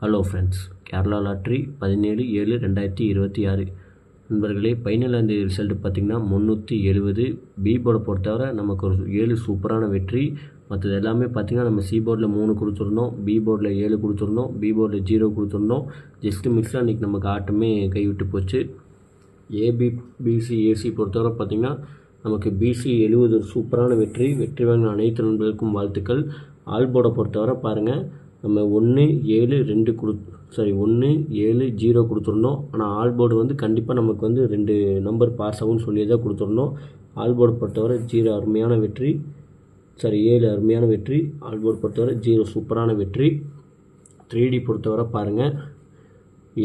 Hello friends, Kerala lottery 17/7/2026 நண்பர்களே, 15ஆம் result பார்த்திங்கன்னா 370. பி போர்டை பொறுத்தவரை நமக்கு ஒரு 7 சூப்பரான வெற்றி. மற்றது எல்லாமே பார்த்திங்கன்னா நம்ம சி போர்டில் 3 கொடுத்துருந்தோம், பி போர்டில் 7 கொடுத்துருந்தோம், பி போர்டில் 0 கொடுத்துருந்தோம். ஜஸ்ட்டு மிக்ஸாக அன்றைக்கி நமக்கு ஆட்டமே கைவிட்டு போச்சு. ஏபி பிசி ஏசி பொறுத்தவரை பார்த்திங்கன்னா நமக்கு பிசி 70 ஒரு சூப்பரான வெற்றி வாங்கின அனைத்து நண்பர்களுக்கும் வாழ்த்துக்கள். ஆல் போர்டை பொறுத்தவரை பாருங்கள், நம்ம 1 7 2 1 7 0 கொடுத்துருந்தோம். ஆனால் ஆல் போர்டு வந்து கண்டிப்பாக நமக்கு வந்து 2 நம்பர் பாஸ் ஆகும்னு சொல்லி தான் கொடுத்துருந்தோம். ஆல் போர்டு பொறுத்தவரை 0 அருமையான வெற்றி, 7 அருமையான வெற்றி. ஆல் போர்டு பொறுத்தவரை 0 சூப்பரான வெற்றி. 3D பொறுத்தவரை பாருங்கள்,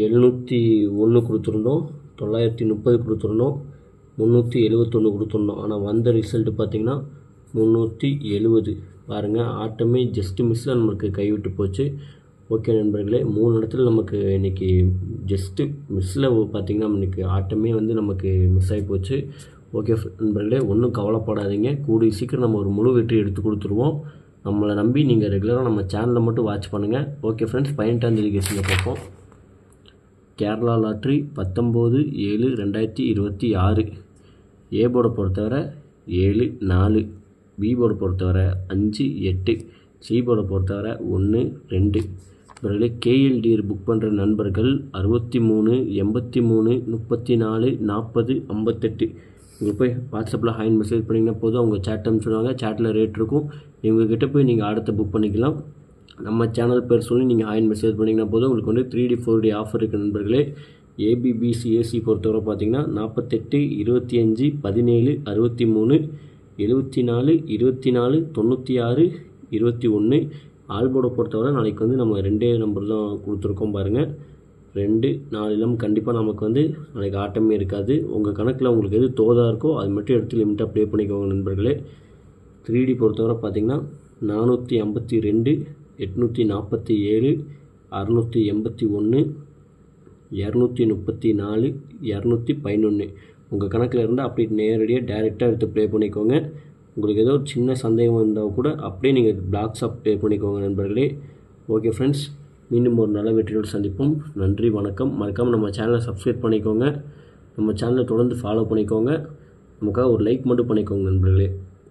701 கொடுத்துருந்தோம், 930 கொடுத்துருந்தோம், 371 கொடுத்துருந்தோம். ஆனால் வந்த ரிசல்ட்டு பார்த்திங்கன்னா 370. பாருங்கள், ஆட்டமே ஜஸ்ட்டு மிஸ்ஸில் நமக்கு கைவிட்டு போச்சு. ஓகே நண்பர்களே, 3 இடத்துல நமக்கு இன்றைக்கி ஜஸ்ட்டு மிஸ்ஸில் பார்த்திங்கன்னா இன்றைக்கி ஆட்டமே வந்து நமக்கு மிஸ் ஆகி போச்சு. ஓகே நண்பர்களே, ஒன்றும் கவலைப்படாதீங்க, கூடிய சீக்கிரம் நம்ம ஒரு முழு வெற்றி எடுத்து கொடுத்துருவோம். நம்மளை நம்பி நீங்கள் ரெகுலராக நம்ம சேனலை மட்டும் வாட்ச் பண்ணுங்கள். ஓகே ஃப்ரெண்ட்ஸ், 18ஆம் தேதி கேஸில் பார்ப்போம். கேரளா லாட்ரி 19/7/2026. ஏ போர்டை பொறுத்தவரை 7 4, பி போர்டை பொறுத்தவரை 5 8, சி போர்டை பொறுத்தவரை 1 2. இவர்களே கேஎல்டிஆர் புக் பண்ணுற நண்பர்கள் 63 83 34 40 58 இங்கே போய் வாட்ஸ்அப்பில் ஹாய் மெசேஜ் பண்ணிங்கன்னா போதும், அவங்க சேட் அனுப்பிச்சுடுவாங்க. சேட்டில் ரேட் இருக்கும், இவங்ககிட்ட போய் நீங்கள் அடுத்த புக் பண்ணிக்கலாம். நம்ம சேனல் பேர் சொல்லி நீங்கள் ஹாய் மெசேஜ் பண்ணிங்கன்னா போதும், உங்களுக்கு வந்து 3D 4D ஆஃபர் இருக்குது நண்பர்களே. ஏபிபிசி ஏசி பொறுத்தவரை பார்த்திங்கன்னா 48 25 17 63 74 24 96 21. ஆல் போர்டை பொறுத்தவரை நாளைக்கு வந்து நம்ம 2 நம்பர் தான் கொடுத்துருக்கோம் பாருங்கள். 2 4 இல்லாமல் கண்டிப்பாக நமக்கு வந்து நாளைக்கு ஆட்டமே இருக்காது. உங்கள் கணக்கில் உங்களுக்கு எது தோதாக இருக்கோ அது மட்டும் எடுத்து லிமிட்டாக ப்ளே பண்ணிக்கோங்க நண்பர்களே. 3D பொறுத்தவரை பார்த்திங்கன்னா 452 847 681 234 211. உங்கள் கணக்கில் இருந்தால் அப்படி நேரடியாக டைரெக்டாக எடுத்து ப்ளே பண்ணிக்கோங்க. உங்களுக்கு ஏதோ ஒரு சின்ன சந்தேகம் இருந்தால் கூட அப்படியே நீங்கள் பிளாக்ஸாக ப்ளே பண்ணிக்கோங்க நண்பர்களே. ஓகே ஃப்ரெண்ட்ஸ், மீண்டும் ஒரு நல்ல வெற்றியோடு சந்திப்போம். நன்றி, வணக்கம். மறக்காமல் நம்ம சேனலை சப்ஸ்கிரைப் பண்ணிக்கோங்க, நம்ம சேனலை தொடர்ந்து ஃபாலோ பண்ணிக்கோங்க. நமக்காக ஒரு லைக் மட்டும் பண்ணிக்கோங்க நண்பர்களே.